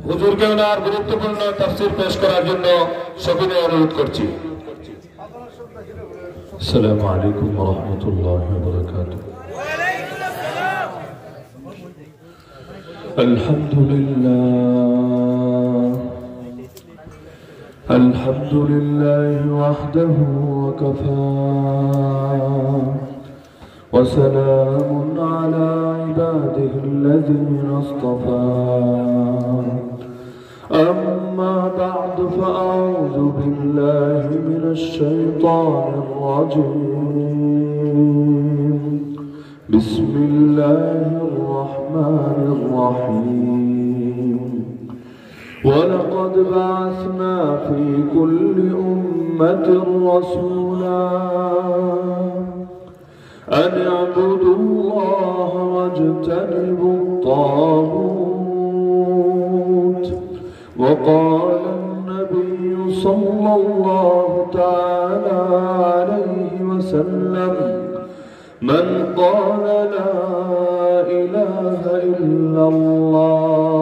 হুজুরকে ওনার গুরুত্বপূর্ণ তাফসীর পেশ করার জন্য সবিনয় অনুরোধ করছি। আসসালামু আলাইকুম ওয়া রাহমাতুল্লাহি ওয়া বারাকাতুহু। আলহামদুলিল্লাহি ওয়াহদাহু ওয়া কাফা وسلام على عباده الذين اصطفى أما بعد فأعوذ بالله من الشيطان الرجيم بسم الله الرحمن الرحيم ولقد بعثنا في كل أمة رسولا أن اعبدوا الله واجتنبوا الطاغوت وقال النبي صلى الله تعالى عليه وسلم من قال لا إله إلا الله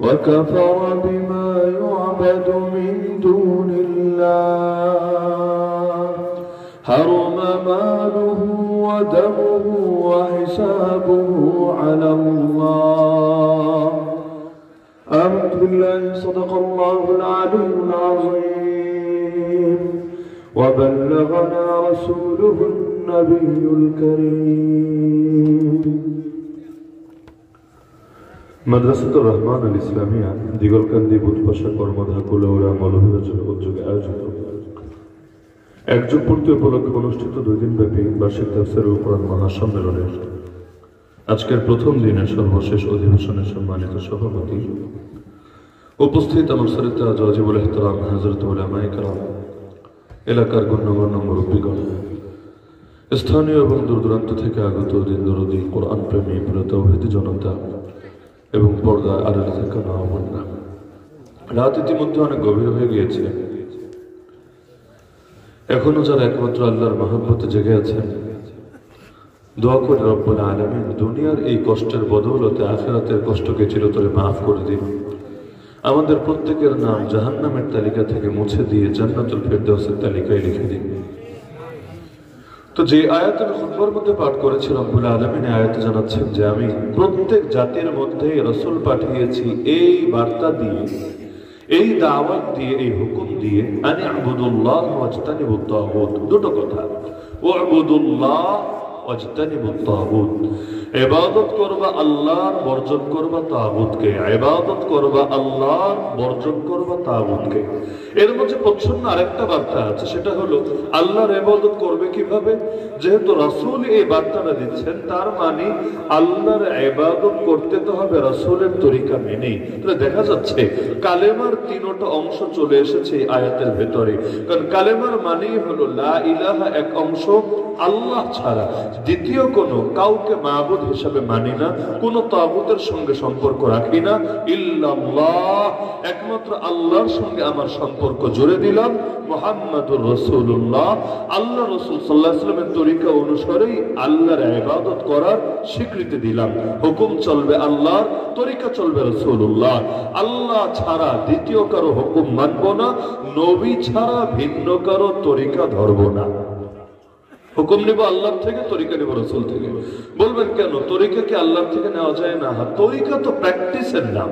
وكفر بما يعبد من دون الله حرم ماله ودمه وحسابه على الله. آمنت بالله صدق الله العلي العظيم وبلغنا رسوله النبي الكريم. মাদ্রাসাত রহমান আল ইসলামিয়া দিগলকান্দি বুধপাশা কর্মধা কুলাউড়া মৌলভীবাজার উদ্যোগে আয়োজিত এক যুগ পূর্তি উপলক্ষে অনুষ্ঠিত 2 দিনব্যাপী বার্ষিক তাফসীরুল কুরআন মহাসম্মেলনের আজকের প্রথম দিনের সর্বশেষ অধিবেশনের সম্মানিত সভাপতি, উপস্থিত আমার সরিতা ওয়াজিবুল ইহতিরাম হযরত উলামায়ে কেরাম, এলাকার গণ্যমান্য মুরব্বিগণ, স্থানীয় এবং দূরদূরান্ত থেকে আগত দিন দরদি কোরআন প্রেমী প্রিয় তাওহীদি জনতা এবং পর্দায় আড়ালে থাকা মা ও বোনেরা, রাত ইতিমধ্যে অনেক গভীর হয়ে গিয়েছে। এখনো যারা একমাত্র আল্লাহর মহব্বতে জেগে আছেন, দোয়া করে রব্বুল আলামিন দুনিয়ার এই কষ্টের বদৌলতে আখিরাতের কষ্টকে চিরতরে মাফ করে দিন। আমাদের প্রত্যেকের নাম জাহান্নামের তালিকা থেকে মুছে দিয়ে জান্নাতুল ফেরদাউসের তালিকায় লিখে দিন। তো যে আয়াতের খুতবার মধ্যে পাঠ করেছি, রব্বুল আলামিন আয়াতে জানাচ্ছেন যে আমি প্রত্যেক জাতির মধ্যে রাসূল পাঠিয়েছি এই বার্তা দিয়ে, এই দাওয়াত দিয়ে, এই হুকুম দিয়ে, আনি আবুদুল্লাহ ওয়াজতানিবুত তাগুত। দুটো কথা, ওয়াবুদুল্লাহ ওয়াজতানিবুত তাগুত। ইবাদত করবা আল্লাহর, বর্জন করবা তাগুতকে। ইবাদত করবা আল্লাহর, বর্জন করবা তাগুতকে। এর মধ্যে পছন্দ আরেকটা বার্তা আছে, সেটা হলো আল্লাহর ইবাদত করবে কিভাবে। যেহেতু রাসূল এই বার্তাটা দিচ্ছেন, তার মানে আল্লাহর ইবাদত করতে তো হবে রাসূলের তরিকা মেনেই। তাহলে দেখা যাচ্ছে কালেমার তিনটা অংশ চলে এসেছে এই আয়াতের ভেতরে। কারণ কালেমার মানেই হলো লা ইলাহা, এক অংশ, আল্লাহ ছাড়া দ্বিতীয় কোনো কাউকে মাবুদ হিসাবে মানি না, কোনো তাগুতের সঙ্গে সম্পর্ক রাখি না, ইল্লাল্লাহ, একমাত্র আল্লাহর সঙ্গে আমার সম্পর্ক জুড়ে দিলাম, মুহাম্মাদুর রাসূলুল্লাহ, আল্লাহ রাসূল সাল্লাল্লাহু আলাইহি ওয়াসাল্লামের তরিকা অনুসারেই আল্লাহর ইবাদত করার স্বীকৃতি দিলাম। হুকুম চলবে আল্লাহর, তরিকা চলবে রাসূলুল্লাহ। আল্লাহ ছাড়া দ্বিতীয় কারো হুকুম মানব না, নবী ছাড়া ভিন্ন কারো তরিকা ধরব না। হুকুম নিব আল্লাহর থেকে, তরিকা নিব রাসূল থেকে। বলবেন কেন তরিকা কি আল্লাহর থেকে নেওয়া যায় না? তরিকা তো প্র্যাকটিসের নাম।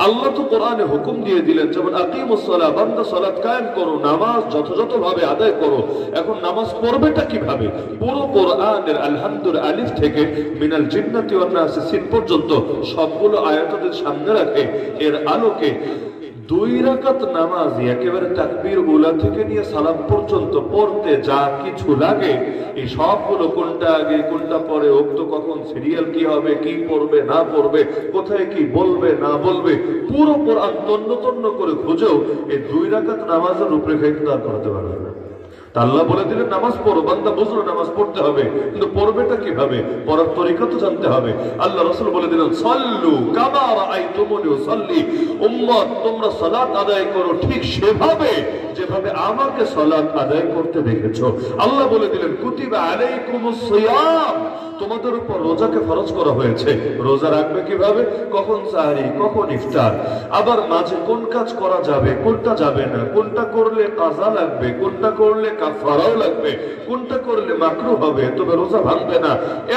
আল্লাহ তো কোরআনে হুকুম দিয়ে দিলেন, যেমন আকিমুস সালাহ, বান্দা সালাত কায়েম করো, নামাজ যথাযথভাবে আদায় করো। এখন নামাজ পড়বেটা কিভাবে? পুরো কোরআনের আলহামদুল আলিফ থেকে মিনাল জিন্নাতি ওয়ান নাস সিন পর্যন্ত সবগুলো আয়াতের সামনে রাখে এর আলোকে 2 রাকাত নামাজ একেবারে তাকবীর উলা থেকে নিয়ে সালাম পর্যন্ত পড়তে যা কিছু লাগে, এই সবগুলো কোনটা আগে কোনটা পরে, ওক্ত কখন, সিরিয়াল কি হবে, কি পড়বে না পড়বে, কোথায় কি বলবে না বলবে, পুরো কোরআন তন্ন তন্ন করে খুঁজেও এই 2 রাকাত নামাজের রূপরেখা ইখতিয়ার করতে পারবে না। আল্লাহ বলে দিলেন নামাজ পড়ো, বান্দা বুঝলো নামাজ পড়তে হবে, কিন্তু পড়বেটা কিভাবে, পড়ার তরিকা তো জানতে হবে। আল্লাহ রাসূল বলে দিলেন সাল্লু কামা রাআইতুমুনি উসাল্লি, উম্মত তোমরা সালাত আদায় করো ঠিক সেভাবে যেভাবে আমাকে সালাত আদায় করতে দেখেছো। আল্লাহ বলে দিলেন কুতিবা আলাইকুমুস সিয়াম, তোমাদের উপর রোজাকে ফরজ করা হয়েছে। রোজা রাখবে কিভাবে, কখন সাহরি কখন ইফতার, আবার মাঝে কোন কাজ করা যাবে কোনটা যাবে না, কোনটা করলে কাজা লাগবে কোনটা করলে কাফারাও লাগবে, কোনটা করলে মাকরুহ হবে তবে রোজা ভাঙবে না,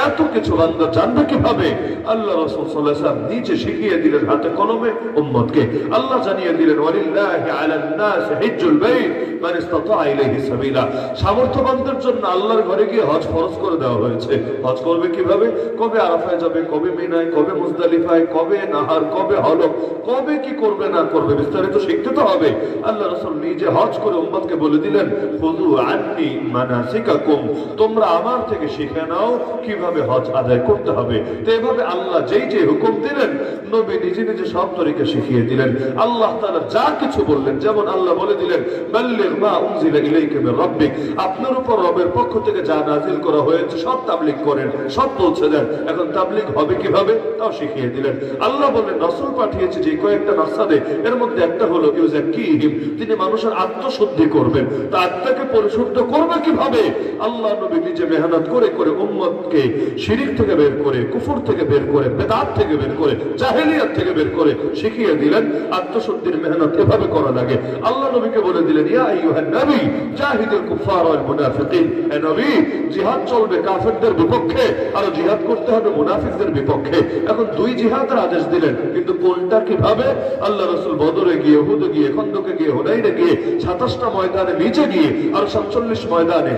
এত কিছু বান্দা জানবে কিভাবে? আল্লাহ রাসূল সাল্লাল্লাহু আলাইহি ওয়াসাল্লাম নিজে শিখিয়ে দিলেন হাতে কলমে উম্মতকে। আল্লাহ জানিয়ে দিলেন ওয়ালিল্লাহি আলান নাস হিজ্জুল বাইত মান ইসতাতা ইলাইহি সাবিলা, সামর্থ্যবানদের জন্য আল্লাহর ঘরে গিয়ে হজ ফরজ করে দেওয়া হয়েছে। হজ করবে কিভাবে, কবে আরাফায় যাবে, কবে মিনায়, কবে মুজদালিফায়, কবে নাহার, কবে হলক, কবে কি করবে না করবে বিস্তারিত শিখতে তো হবে। আল্লাহ রাসূল নিজে হজ করে উম্মতকে বলে দিলেন খুযু আন্নী মানাসিকাকুম, তোমরা আমার থেকে শিখে নাও কিভাবে হজ আদায় করতে হবে। তো এভাবে আল্লাহ যেই যে হুকুম দিলেন নবী নিজে নিজে সব তরিকা শিখিয়ে দিলেন। আল্লাহ তাআলা যা কিছু বললেন, যেমন আল্লাহ বলে দিলেন বাল্লিগ মা উনজিলা ইলাইকা মির রাব্বিক, আপনার উপর রবের পক্ষ থেকে যা নাযিল করা হয়েছে সব তাবলীগ করেন, সব পৌঁছে দেন। এখন তাবলীগ হবে কিভাবে তাও শিখিয়ে দিলেন। আল্লাহ বললেন রাসূল পাঠিয়েছে যে কয়েকটা নাসাদে, এর মধ্যে একটা হলো ইউজাক্কিহিম, তিনি মানুষের আত্মশুদ্ধি করবেন। তা আত্মাকে পরিশুদ্ধ করবে কিভাবে? আল্লাহ নবী নিজে মেহনত করে করে উম্মতকে শিরিক থেকে বের করে, কুফর থেকে বের করে, বেদাত থেকে বের করে, জাহেলিয়াত থেকে বের করে শিখিয়ে দিলেন আত্মশুদ্ধির মেহনত এভাবে করা লাগে। আল্লাহ নবীকে বলে দিলেন ইয়া আইয়ুহান নবী জাহিদুল কুফার ওয়াল মুনাফিকিন, হে নবী জিহাদ চলবে কাফেরদের বিপক্ষে আর জিহাদ করতে হবে মুনাফিকদের বিপক্ষে। এখন দুই জিহাদের আদেশ দিলেন, কিন্তু কোনটা কিভাবে? আল্লাহ রাসূল বদরে গিয়ে, উহুদে গিয়ে, খন্দকে গিয়ে, হুনাইনে গিয়ে, 27টা ময়দানে নিচে গিয়ে আর 47 ময়দানে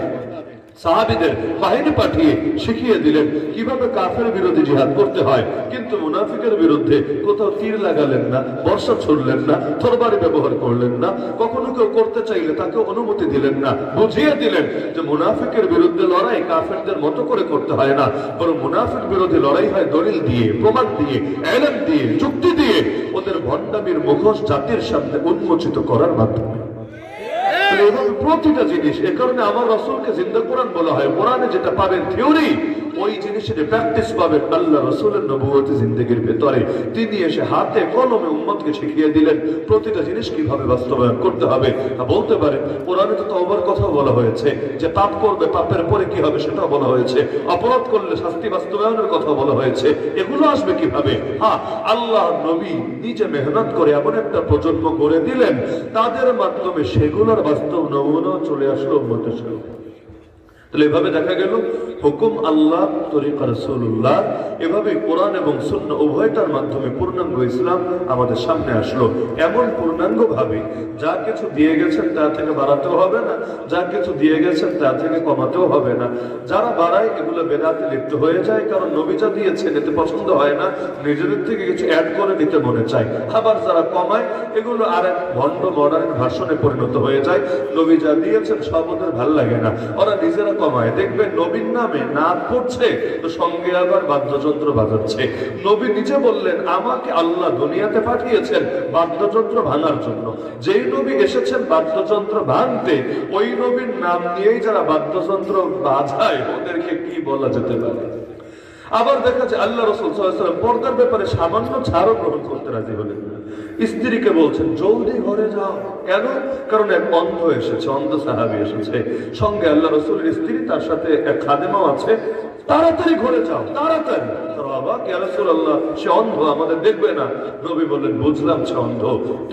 সাহাবীদের বাহিনী পাঠিয়ে শিখিয়ে দিলেন কিভাবে কাফের বিরোধী জিহাদ করতে হয়। কিন্তু মুনাফিকের বিরুদ্ধে কোথাও তীর লাগালেন না, বর্ষা ছুড়লেন না, তরবারি ব্যবহার করলেন না, কখনো কেউ করতে চাইলে তাকে অনুমতি দিলেন না। বুঝিয়ে দিলেন যে মুনাফিকের বিরুদ্ধে লড়াই কাফেরদের মতো করে করতে হয় না, বরং মুনাফিক বিরোধী লড়াই হয় দলিল দিয়ে, প্রমাণ দিয়ে, ইলম দিয়ে, যুক্তি দিয়ে, ওদের ভণ্ডামির মুখোশ জাতির সামনে উন্মোচিত করার মাধ্যমে। প্রতিটা জিনিস, এ কারণে আমার রাসূলকে জিন্দা কোরআন বলা হয়। কোরআনে যেটা পাবেন থিওরি, ওই জিনিসের প্র্যাকটিস পাবেন আল্লাহ রাসূলের নবুয়তি জিন্দেগির ভেতরে। তিনি এসে হাতে কলমে উম্মতকে শিখিয়ে দিলেন প্রতিটা জিনিস কিভাবে বাস্তবায়ন করতে হবে। বলতে পারেন কোরআনে তো তওবার কথা বলা হয়েছে, যে পাপ করবে পাপের পরে কি হবে সেটাও বলা হয়েছে, অপরাধ করলে শাস্তি বাস্তবায়নের কথা বলা হয়েছে। এগুলো আসবে কিভাবে? হ্যাঁ, আল্লাহ নবী নিজে মেহনত করে এমন একটা প্রজন্ম গড়ে দিলেন, তাদের মাধ্যমে সেগুলোর বাস্তব নমুনা চলে আসলো উম্মতের সামনে। তাহলে এভাবে দেখা গেল হুকুম আল্লাহ, তরিকা রাসূলুল্লাহ, এভাবে কোরআন এবং সুন্নাহ উভয়টার মাধ্যমে পূর্ণাঙ্গ ইসলাম আমাদের সামনে আসলো। এমন পূর্ণাঙ্গ ভাবে যা কিছু দিয়ে গেছেন তা থেকে বাড়াতেও হবে না, যা কিছু দিয়ে গেছেন তা থেকে কমাতেও হবে না। যারা বাড়ায় এগুলো বেদাতে লিপ্ত হয়ে যায়, কারণ নবী যা দিয়েছেন এতে পছন্দ হয় না, নিজেদের থেকে কিছু অ্যাড করে নিতে মনে চায়। আবার যারা কমায় এগুলো আর এক ভণ্ড মডার্ন ভার্সনে পরিণত হয়ে যায়। নবী যা দিয়েছেন সব ওদের ভাল লাগে না, ওরা নিজেরা কমায়। দেখবেন নবীর নামে নাচ পড়ছে তো সঙ্গে আবার বাদ্যযন্ত্র বাজাচ্ছে। নবী নিজে বললেন আমাকে আল্লাহ দুনিয়াতে পাঠিয়েছেন বাদ্যযন্ত্র ভাঙার জন্য। যেই নবী এসেছেন বাদ্যযন্ত্র ভাঙতে, ওই নবীর নাম নিয়েই যারা বাদ্যযন্ত্র বাজায় ওদেরকে কি বলা যেতে পারে? আবার দেখা যায় আল্লাহ রাসূল সাল্লাল্লাহু আলাইহি ওয়াসাল্লাম পর্দার ব্যাপারে সামান্য ছাড়ও গ্রহণ করতে রাজি হলেন না। স্ত্রীকে বলছেন জলদি ঘরে যাও। কেন? কারণ এক অন্ধ এসেছে, অন্ধ সাহাবী এসেছে, সঙ্গে আল্লাহ রাসূলের স্ত্রী, তার সাথে এক খাদেমাও আছে, তাড়াতাড়ি ঘরে যাও, তাড়াতাড়ি। অবাক, ইয়া রাসূলুল্লাহ সে অন্ধ, আমাদের দেখবে না। নবী বললেন বুঝলাম সে অন্ধ,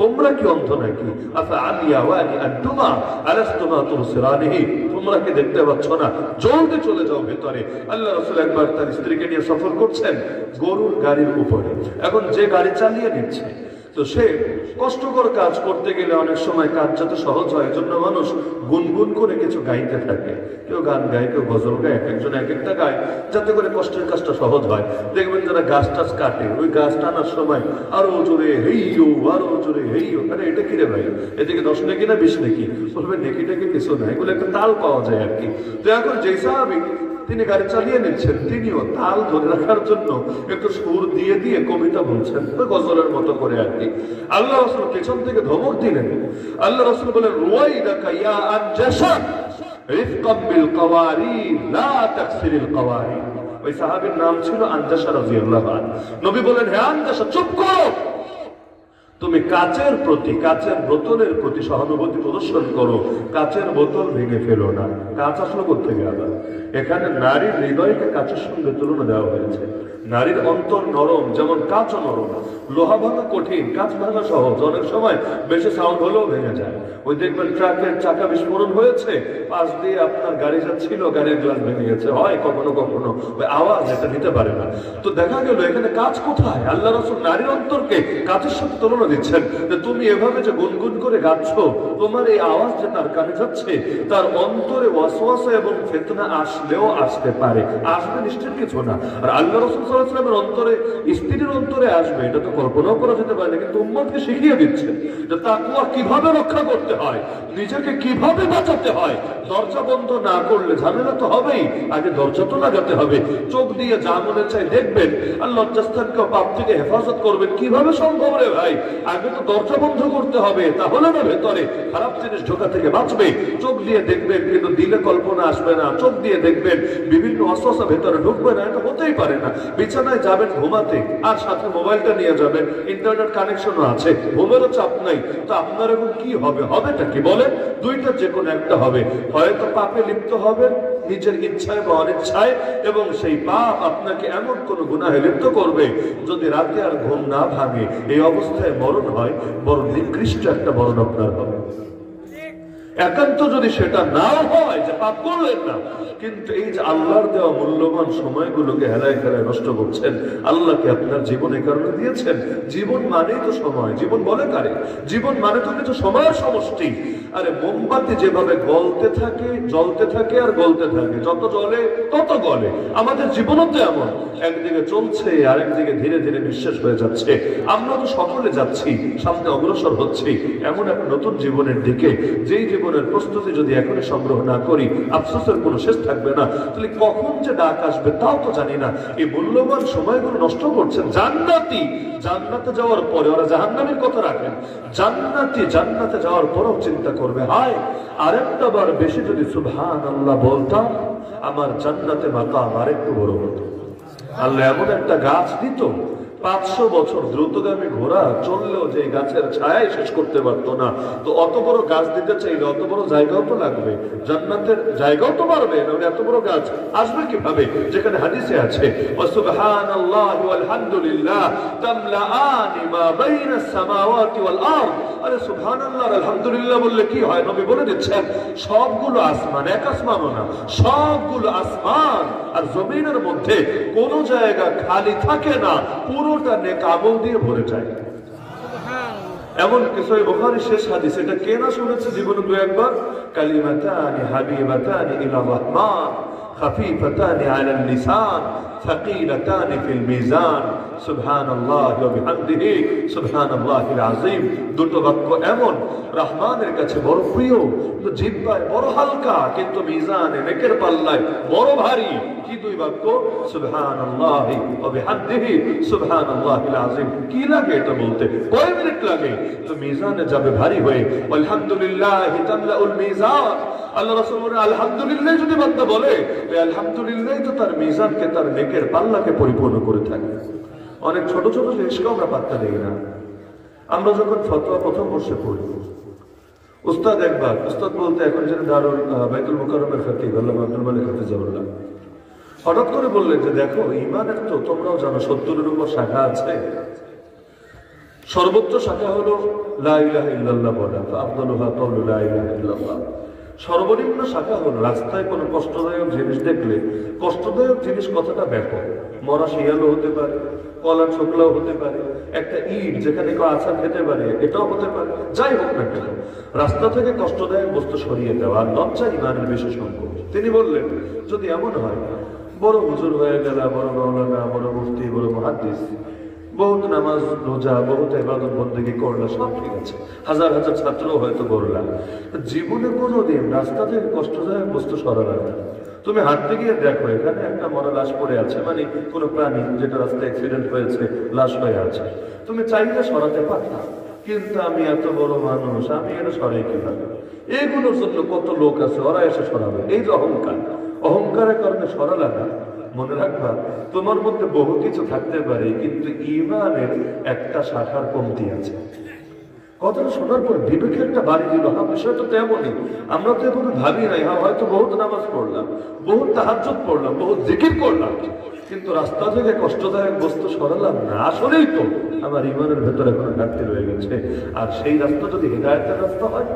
তোমরা কি অন্ধ নাকি? আফা আলিয়া ওয়ানি আনতুমা আলাস্তুমা তুবসিরানিহি, তোমরা কি দেখতে পাচ্ছ না? জলদি চলে যাও ভেতরে। আল্লাহ রাসূল একবার তার স্ত্রীকে নিয়ে সফর করছেন গরুর গাড়ির উপরে। এখন যে গাড়ি চালিয়ে নিচ্ছে, তো সে কষ্টকর কাজ করতে গেলে অনেক সময় কাজ যাতে সহজ হয় এজন্য মানুষ গুনগুন করে কিছু গাইতে থাকে। কেউ গান গায়, কেউ গজল গায়, একজন এক একটা গায়, যাতে করে কষ্টের কাজটা সহজ হয়। দেখবেন যারা গাছ টাছ কাটে, ওই গাছ টানার সময় আরো জোরে হেইও, আরো জোরে হেইও। আরে এটা কি রে ভাই, এদিকে 10 নেকি না 20 নেকি? বলবেন নেকিটাকে কিছু না, এগুলো একটা তাল পাওয়া যায় আর কি। তো এখন যে সাহাবী তিনি গাড়ি চালিয়ে নিচ্ছেন, তিনিও তাল ধরে রাখার জন্য একটু সুর দিয়ে দিয়ে কবিতা বলছেন, গজলের মতো করে আর কি। আল্লাহ রাসূল পেছন থেকে ধমক দিলেন। আল্লাহ রাসূল বলেন রুয়াইদাকা ইয়া আনজাশা, রিফকাম বিল কাওয়ারির লা তাকসিরিল কাওয়ারির। ওই সাহাবীর নাম ছিল আনজাশা রাদিয়াল্লাহু আনহু। নবী বলেন, হে আনজাশা, চুপ করো, তুমি কাচের বোতলের প্রতি সহানুভূতি প্রদর্শন করো, কাচের বোতল ভেঙে ফেলো না। কাচ আসলো কোথেকে আবার? এখানে নারীর হৃদয়কে কাচের সঙ্গে তুলনা দেওয়া হয়েছে। নারীর অন্তর নরম, যেমন কাচও নরম। লোহা ভাঙা কঠিন, কাচ ভাঙা সহজ। অনেক সময় বেশি সাউন্ড হলেও ভেঙে যায়। ওই দেখবেন ট্রাকের চাকা বিস্ফোরণ হয়েছে, পাশ দিয়ে আপনার গাড়ি যাচ্ছিল, গাড়ির গ্লাস ভেঙে গেছে, হয় কখনো কখনো ওই আওয়াজ এটা নিতে পারে না। তো দেখা গেল এখানে কাচ কোথায়? আল্লাহ রাসূল নারীর অন্তরকে কাচের সাথে তুলনা দিচ্ছেন যে তুমি এভাবে যে গুনগুন করে গাচ্ছ, তোমার এই আওয়াজ যে তার কানে যাচ্ছে, তার অন্তরে ওয়াসওয়াসা এবং ফিতনা আসলেও আসতে পারে, আসবে নিশ্চিত কিছু না। আর আল্লাহ রাসূল সাল্লাল্লাহু আলাইহি ওয়াসাল্লামের অন্তরে, স্ত্রীর অন্তরে আসবে, এটা তো কল্পনাও করা যেতে পারে না, কিন্তু উম্মতকে শিখিয়ে দিচ্ছেন যে তাকওয়া কিভাবে রক্ষা করতে হয়, নিজেকে কিভাবে বাঁচাতে হয়। দরজা বন্ধ না করলে ঝামেলা তো হবেই, আগে দরজা তো লাগাতে হবে। চোখ দিয়ে যা মনে চাই দেখবেন, আর লজ্জাস্থানকে পাপ থেকে হেফাজত করবেন, কিভাবে সম্ভব রে ভাই? আগে তো দরজা বন্ধ করতে হবে, তাহলে না ভেতরে খারাপ জিনিস ঢোকা থেকে বাঁচবে। চোখ দিয়ে দেখবেন কিন্তু দিলে কল্পনা আসবে না, চোখ দিয়ে দেখবেন বিভিন্ন অস্বস্থা ভেতরে ঢুকবে না, এটা হতেই পারে না। বিছানায় যাবেন ঘুমাতে, আর সাথে মোবাইলটা নিয়ে যাবেন, ইন্টারনেট কানেকশনও আছে, ঘুমেরও চাপ নাই, তো আপনার এখন কি হবে? হবেটা কি বলেন? দুইটার যে কোনো একটা হবে। হয়তো পাপে লিপ্ত হবেন নিজের ইচ্ছায় বা অনিচ্ছায়, এবং সেই পাপ আপনাকে এমন কোন গুনাহে লিপ্ত করবে, যদি রাতে আর ঘুম না ভাঙে, এই অবস্থায় মরণ হয়, বড় নিকৃষ্ট একটা মরণ আপনার হবে। একান্ত যদি সেটা নাও হয় যে পাপ করলেন না, কিন্তু এই যে আল্লাহর দেওয়া মূল্যবান সময়গুলোকে হেলায় খেলায় নষ্ট করছেন, আল্লাহকে আপনার জীবনের কারণে দিয়েছেন। জীবন মানেই তো সময়, জীবন বলে কারে? জীবন মানে তো কিছু সময়ের সমষ্টি। আরে মোমবাতি যেভাবে গলতে থাকে, জ্বলতে থাকে আর গলতে থাকে, যত জ্বলে তত গলে। আমাদের জীবনও তো এমন, একদিকে চলছে আর একদিকে ধীরে ধীরে নিঃশেষ হয়ে যাচ্ছে। আমরা তো সকলে যাচ্ছি, সামনে অগ্রসর হচ্ছি এমন এক নতুন জীবনের দিকে, যেই জীবনের প্রস্তুতি যদি এখনই সংগ্রহ না করি, আফসোসের কোনো শেষ থাকবে না। তাহলে কখন যে ডাক আসবে তাও তো জানি না। এই মূল্যবান সময়গুলো নষ্ট করছেন। জান্নাতে যাওয়ার পরে ওরা জাহান্নামের কথা রাখেন, জান্নাতে যাওয়ার পরেও চিন্তা করবে, হায় আরেকটা বার বেশি যদি সুবহানাল্লাহ বলতাম, আমার জান্নাতে মাকাম আরেকটু বড় হতো। আল্লাহ এমন একটা গাছ দিত, 500 বছর দ্রুতগামী ঘোড়া চললেও যে গাছের ছায়াই শেষ করতে পারতো না। তো অত বড় গাছ দিতে চাইলে অত বড় জায়গাও তো লাগবে, জান্নাতের জায়গাও তো বাড়বে না, এত বড় গাছ আসবে কিভাবে? যেখানে হাদিসে আছে, সুবহানাল্লাহি ওয়াল হামদুলিল্লাহ তামলাআনি মা বাইনাস সামাওয়াতি ওয়াল আরদ। আরে সুবহানাল্লাহ আর আলহামদুলিল্লাহ বললে কি হয়? নবী বলে দিচ্ছেন, সবগুলো আসমান, এক আসমানও না, সবগুলো আসমান আর জমিনের মধ্যে কোন জায়গা খালি থাকে না, পুরোটা নেক আমল দিয়ে ভরে যায়। এমন কিছু বুখারী শেষ হাদিস, এটা কে না শুনেছে জীবনে দু একবার? কালিমাতানি হাবিবাতানি ইলার রহমান খাফিফাতানি আলাল লিসান থাকিলাতানি ফিল মিজান সুবহানাল্লাহি ওয়া বিহামদিহি সুবহানাল্লাহিল আযীম। দুটো বাক্য এমন রহমানের কাছে বড় প্রিয়, কিন্তু জিহ্বায় বড় হালকা, কিন্তু মিজানে নেকের পাল্লায় বড় ভারী। কি দুই বাক্য? সুবহানাল্লাহি ওয়া বিহামদিহি সুবহানাল্লাহিল আযীম। কি লাগে এটা বলতে? কয় মিনিট লাগে? তো মিজানে যাবে ভারী হয়ে। আলহামদুলিল্লাহি তামলাউল মিজান। আল্লাহ রাসূল বলেন, আলহামদুলিল্লাহ যদি বান্দা বলে, এই আলহামদুলিল্লাহ তো তার মিজানকে, তার নেকের পাল্লাকে পরিপূর্ণ করে থাকে। অনেক ছোট ছোট জিনিসকেও আমরা পাত্তা দিই না। আমরা যখন ফতোয়া প্রথম বর্ষে পড়ি, উস্তাদ বলতে এখন যেন দারুল বাইতুল মুকাররমের ফকিহ আল্লামা আব্দুল মালিক হাফিজাহুল্লাহ হঠাৎ করে বললেন যে দেখো, ঈমানের তো তোমরাও জানো 70-এর উপর শাখা আছে। সর্বোচ্চ শাখা হলো লা ইলাহা ইল্লাল্লাহ বলা, আফদালুহা কাউলু লা ইলাহা ইল্লাল্লাহ। সর্বনিম্ন শাখা হলো রাস্তায় কোনো কষ্টদায়ক জিনিস দেখলে, কষ্টদায়ক জিনিস কথাটা ব্যাপক, মরা শিয়ালও হতে পারে, কলা ছোকলাও হতে পারে, একটা ইট যেখানে কেউ আছাড় খেতে পারে এটাও হতে পারে, যাই হোক না কেন রাস্তা থেকে কষ্টদায়ক বস্তু সরিয়ে দেওয়া লজ্জা ইমানের বিশেষ অঙ্গ। তিনি বললেন, যদি এমন হয় বড় হুজুর হয়ে গেল, বড় মাওলানা, বড় মুফতি, বড় মুহাদ্দিস, বহুত নামাজ রোজা, বহুত ইবাদত বন্দেগী করলা, সব ঠিক আছে, হাজার হাজার ছাত্রও হয়তো করলা, জীবনে কোনোদিন রাস্তা থেকে কষ্টদায়ক বস্তু সরানো না। তুমি হাঁটতে গিয়ে দেখো এখানে একটা মরা লাশ পড়ে আছে, মানে কোনো প্রাণী যেটা রাস্তায় অ্যাক্সিডেন্ট হয়েছে লাশ হয়ে আছে, তুমি চাইলে সরাতে পারতা, কিন্তু আমি এত বড় মানুষ, আমি এটা সরাই কিভাবে? এইগুলোর জন্য কত লোক আছে, ওরা এসে সরাবে। এই যে অহংকার, অহংকারের কারণে সরালা না। মনে রাখবা, তোমার মধ্যে বহু কিছু থাকতে পারে, কিন্তু ঈমানের একটা শাখার কমতি আছে। কথাটা শোনার পর বিবেকে একটা বাড়ি দিল। হ্যাঁ, বিষয়টা তো এমনই। আমরা তো এভাবে ভাবি নাই। হ্যাঁ, হয়তো বহুত নামাজ পড়লাম, বহুত তাহাজ্জুদ পড়লাম, বহুত জিকির করলাম, কিন্তু রাস্তা থেকে কষ্টদায়ক বস্তু সরালাম না। আসলেই তো আমার ঈমানের ভেতরে কোনো ঘাটতি রয়ে গেছে। আর সেই রাস্তা যদি হিদায়াতের রাস্তা হয়,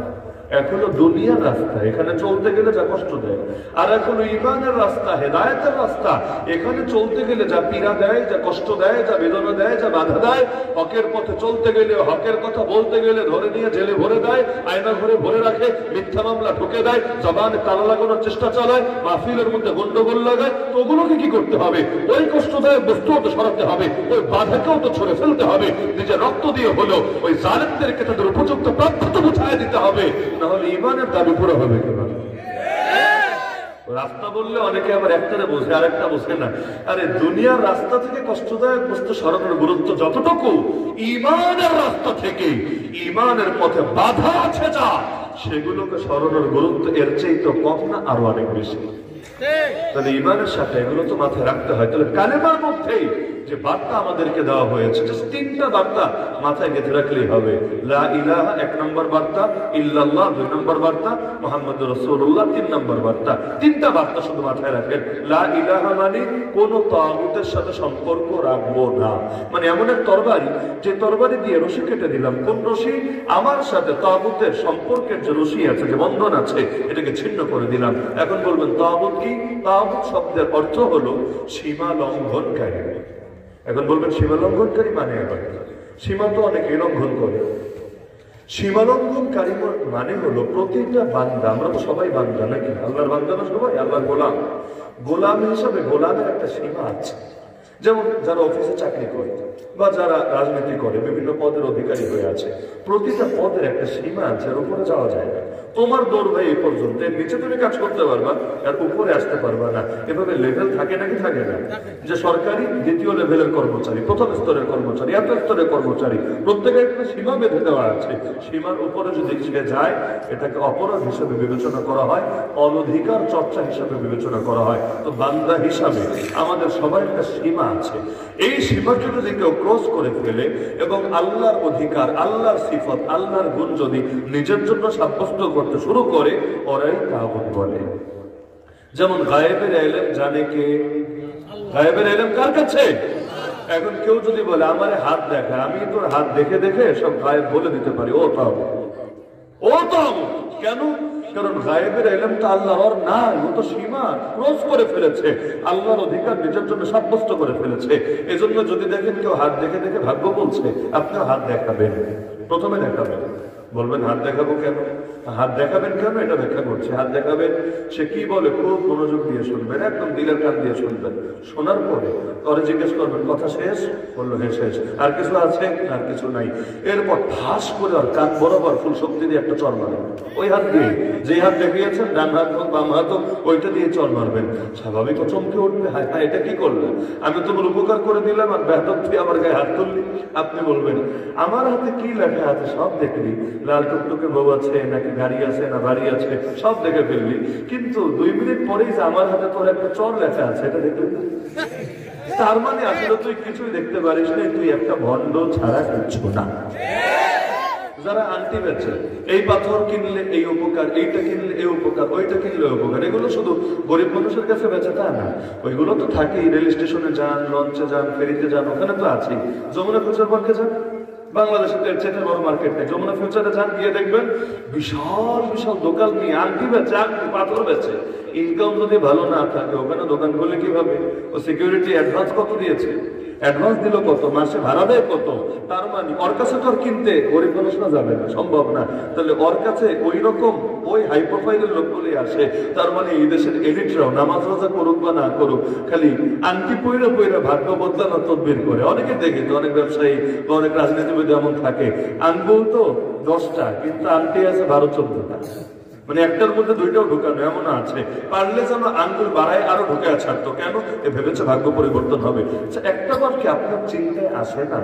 এখনো দুনিয়ার রাস্তা, এখানে চলতে গেলে যা কষ্ট দেয়। আর এখনো ঈমানের রাস্তা, হেদায়েতের রাস্তা, এখানে চলতে গেলে যা পীড়া দেয়, যা কষ্ট দেয়, যা বেদনা দেয়, যা বাধা দেয়। হকের পথে চলতে গেলে, হকের কথা বলতে গেলে ধরে নিয়ে জেলে ভরে দেয়, আয়না ঘরে ভরে রাখে, মিথ্যা মামলা ঠুকে দেয়, জবানে তালা লাগানোর চেষ্টা চালায়, মাহফিলের মধ্যে গন্ডগোল লাগায়। তো ওগুলোকে কি করতে হবে? ওই কষ্টদায়ক বস্তুও তো সরাতে হবে, ওই বাধাকেও তো ছড়ে ফেলতে হবে। নিজের রক্ত দিয়ে হলো ওই জালেমদেরকে তাদের উপযুক্ত প্রাপ্য তো বুঝায় দিতে হবে, নাহলে ঈমানের দাবি পুরো হবে কিভাবে? রাস্তা বললে অনেকে আবার একটারে বোঝে, আর একটা বোঝে না। আরে দুনিয়ার রাস্তা থেকে কষ্টদায়ক বস্তু সরানোর গুরুত্ব যতটুকু, ঈমানের রাস্তা থেকে, ঈমানের পথে বাধা আছে যা, সেগুলোকে সরানোর গুরুত্ব এর চেয়ে তো কম না, আরো অনেক বেশি। তাহলে ঈমানের সাথে এগুলো তো মাথায় রাখতে হয়। তাহলে কালেমার মধ্যেই যে বার্তা আমাদেরকে দেওয়া হয়েছে, তিনটা বার্তা মাথায় গেঁথে রাখলেই হবে। লা ইলাহা 1 নম্বর বার্তা, ইল্লাল্লাহ 2 নম্বর বার্তা, মুহাম্মদুর রাসূলুল্লাহ 3 নম্বর বার্তা। তিনটা বার্তা শুধু মাথায় রাখেন। লা ইলাহা মানে কোন তাগুতের সাথে সম্পর্ক রাখবো না। মানে এমন এক তরবারি, যে তরবারি দিয়ে রশি কেটে দিলাম, কোন রশি? আমার সাথে তাগুতের সম্পর্কের যে রশি আছে, যে বন্ধন আছে, এটাকে ছিন্ন করে দিলাম। এখন বলবেন তাগুত কি? তাগুত শব্দের অর্থ হলো সীমা লঙ্ঘনকারী। এখন বলবেন সীমা লঙ্ঘনকারী মানে? সীমা তো অনেকে লঙ্ঘন করে। সীমা লঙ্ঘনকারী মানে হলো প্রতিটা বান্দা, আমরা তো সবাই বান্দা নাকি? আল্লাহর বান্দা না সবাই? আল্লাহর গোলাম। গোলাম হিসাবে গোলামের একটা সীমা আছে। যেমন যারা অফিসে চাকরি করে বা যারা রাজনীতি করে, বিভিন্ন পদের অধিকারী হয়ে আছে, প্রতিটা পদের একটা সীমা আছে, এর উপরে যাওয়া যায় না। তোমার দৌড় ভাই এই পর্যন্ত, এর নিচে তুমি কাজ করতে পারবা, আর উপরে আসতে পারবা না। এভাবে লেভেল থাকে নাকি থাকে না? যে সরকারি দ্বিতীয় লেভেলের কর্মচারী, প্রথম স্তরের কর্মচারী, এত স্তরের কর্মচারী, প্রত্যেকের একটা সীমা বেঁধে দেওয়া আছে। সীমার উপরে যদি সে যায়, এটাকে অপরাধ হিসেবে বিবেচনা করা হয়, অনধিকার চর্চা হিসেবে বিবেচনা করা হয়। তো বান্দা হিসাবে আমাদের সবার একটা সীমা আছে। এই সীমাকে যদি কেউ ক্রস করে ফেলে এবং আল্লাহর অধিকার, আল্লাহর সিফত, আল্লাহর গুণ যদি নিজের জন্য সাব্যস্ত করতে শুরু করে, ওরাই তাগুত বলে। যেমন গায়েবের ইলম জানে কে? গায়েবের ইলম কার কাছে? এখন কেউ যদি বলে আমারে হাত দেখা, আমি তোর হাত দেখে দেখে সব গায়েব বলে দিতে পারি, ও তাগুত। ও তাগুত কেন? কারণ গায়েবের ইলম তো আল্লাহর না, ও তো সীমা ক্রস করে ফেলেছে, আল্লাহর অধিকার নিজের জন্য সাব্যস্ত করে ফেলেছে। এজন্য যদি দেখেন কেউ হাত দেখে দেখে ভাগ্য বলছে, আপনিও হাত দেখাবেন, প্রথমে দেখাবেন। বলবেন হাত দেখাবো কেন? হাত দেখাবেন কেন? এটা ব্যাখ্যা করছে। হাত দেখাবেন, সে কি বলে খুব মনোযোগ দিয়ে শুনবেন, একদম দিলের কান দিয়ে শুনবেন। শোনার পরে পরে জিজ্ঞেস করবেন কথা শেষ? বললো হ্যাঁ শেষ। আর কিছু আছে? আর কিছু নাই। এরপর ঠাস করে আর কান বরাবর ফুল শক্তি দিয়ে একটা চড় মারবেন, ওই হাত দিয়ে, যে হাত দেখিয়েছেন, ডান হাত হোক বাম হাত হোক, ওইটা দিয়ে চড় মারবেন। স্বাভাবিক চমকে উঠবে, হায় হায় এটা কি করলেন, আমি তোমার উপকার করে দিলাম আর বেহতর তুই আমার গায়ে হাত তুললি। আপনি বলবেন আমার হাতে কি লেখা আছে সব দেখলি, লাল টুকটুকে বউ আছে নাকি গাড়ি আছে না বাড়ি আছে সব দেখে ফেললি, কিন্তু 2 মিনিট পরেই যে আমার হাতে তোর একটা চর লেখা আছে এটা দেখলি না। তার মানে আসলে তুই কিছুই দেখতে পারিস না, তুই একটা ভণ্ড ছাড়া কিচ্ছু না। যারা আন্টি বেচে, এই পাথর কিনলে এই উপকার, এইটা কিনলে এই উপকার, ওইটা কিনলে ওই উপকার, এগুলো শুধু গরিব মানুষের কাছে বেচে তা না, ওইগুলো তো থাকেই। রেল স্টেশনে যান, লঞ্চে যান, ফেরিতে যান, ওখানে তো আছেই। যমুনা ফিউচার পার্কে যান, বাংলাদেশে এর চেয়ে বড় মার্কেট নেই। যমুনা ফিউচারে যান, গিয়ে দেখবেন বিশাল বিশাল দোকান নিয়ে আংটি বেচে, আংটি পাথর বেচে। ইনকাম যদি ভালো না থাকে, ওখানে দোকান খুলে কিভাবে? ও সিকিউরিটি অ্যাডভান্স কত দিয়েছে, অ্যাডভান্স দিল কত, মাসে ভাড়া দেয় কত, তার মানে ওর কাছে তো আর কিনতে গরিব মানুষরা যাবে না, সম্ভব না। তাহলে ওর কাছে ওই রকম ওই হাই প্রোফাইলের লোকগুলি আসে। তার মানে এই দেশের এলিটরাও নামাজ রোজা করুক বা না করুক, খালি আংটি পইরা পইরা ভাগ্য বদলানোর তদবির করে। অনেকে দেখি তো, অনেক ব্যবসায়ী বা অনেক রাজনীতিবিদ এমন থাকে, আঙ্গুল তো 10টা কিন্তু আংটি আছে 12-14টা। মানে একটার মধ্যে দুইটাও ঢুকানো এমন আছে, পারলে যেন আঙ্গুল বাড়ায় আরো ঢুকে ছাড়তো। কেন? এ ভেবেছে ভাগ্য পরিবর্তন হবে। একটা বার কি আপনার চিন্তায় আসে না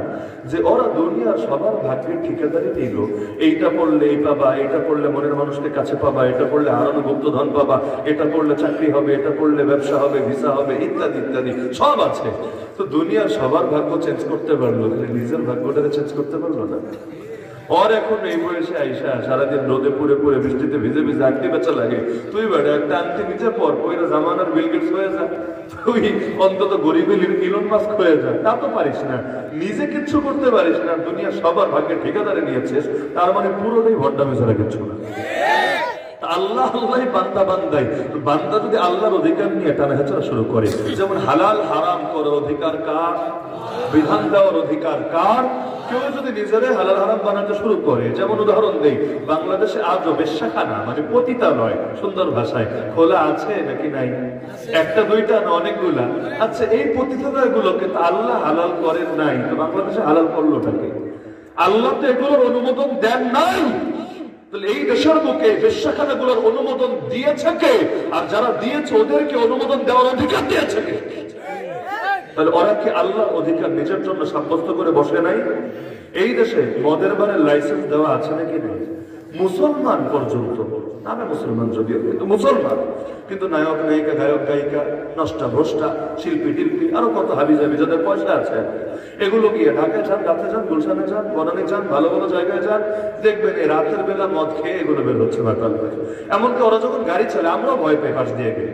যে ওরা দুনিয়ার সবার ভাগ্যের ঠিকাদারি দিল, এইটা পড়লে এই পাবা, এটা পড়লে মনের মানুষকে কাছে পাবা, এটা পড়লে হারানো গুপ্তধন পাবা, এটা পড়লে চাকরি হবে, এটা পড়লে ব্যবসা হবে, ভিসা হবে, ইত্যাদি ইত্যাদি সব আছে। তো দুনিয়ার সবার ভাগ্য চেঞ্জ করতে পারলো, নিজের ভাগ্যটাকে চেঞ্জ করতে পারলো না। और এখন এই বয়সে আইসা সারাদিন রোদে পুড়ে পুড়ে বৃষ্টিতে ভিজে ভিজে আঁকতে বেচা লাগে, তুই বেড়ে একটা আনতে নিচে পর ওইটা জামানার বিল গেটস হয়ে যা, তুই অন্তত গরিবের ইলন মাস্ক হয়ে যা, তা তো পারিস না, নিজে কিচ্ছু করতে পারিস না, দুনিয়া সবার ভাগ্যে ঠিকাদারে নিয়েছিস, তার মানে পুরোটাই ভণ্ডামি ছাড়া কিচ্ছু না। আল্লাহ আল্লাহ বান্দা বান্দাই, বান্দা যদি আল্লাহর অধিকার নিয়ে টানা হেঁচড়া শুরু করে, যেমন হালাল হারাম করার অধিকার কার, বিধান দেওয়ার অধিকার কার, কেউ যদি নিজেরাই হালাল হারাম বানাতে শুরু করে, যেমন উদাহরণ দেই, বাংলাদেশে আজও বেশ্যাখানা মানে পতিতালয় সুন্দর ভাষায় খোলা আছে নাকি নাই? একটা দুইটা না, অনেকগুলা। আচ্ছা, এই পতিতালয় গুলোকে তো আল্লাহ হালাল করেন নাই, তো বাংলাদেশে হালাল করলোটাকে? আল্লাহ তো এগুলোর অনুমোদন দেন নাই। এই দেশের বুকে বেশ্যাখানাগুলোর অনুমোদন দিয়েছে কে? আর যারা দিয়েছে ওদেরকে অনুমোদন দেওয়ার অধিকার দিয়েছে কে? তাহলে ওরা কি আল্লাহর অধিকার নিজের জন্য সাব্যস্ত করে বসে নাই? এই দেশে মদের বারের লাইসেন্স দেওয়া আছে নাকি নেই? মুসলমান পর্যন্ত, নামে মুসলমান যদিও, কিন্তু মুসলমান, কিন্তু নায়ক নায়িকা, গায়ক গায়িকা, নষ্টা ভ্রষ্টা, শিল্পী টিল্পী, আরো কত হাবিজাবি যাদের পয়সা আছে, এগুলো গিয়ে ঢাকায় যান, রাতে যান, গুলশানে যান, বনানী যান, ভালো ভালো জায়গায় যান, দেখবেন এই রাতের বেলা মদ খেয়ে এগুলো বের হচ্ছে মাতাল হয়ে। এমনকি ওরা যখন গাড়ি চালায় আমরাও ভয় পাই পাশ দিয়ে গেলে,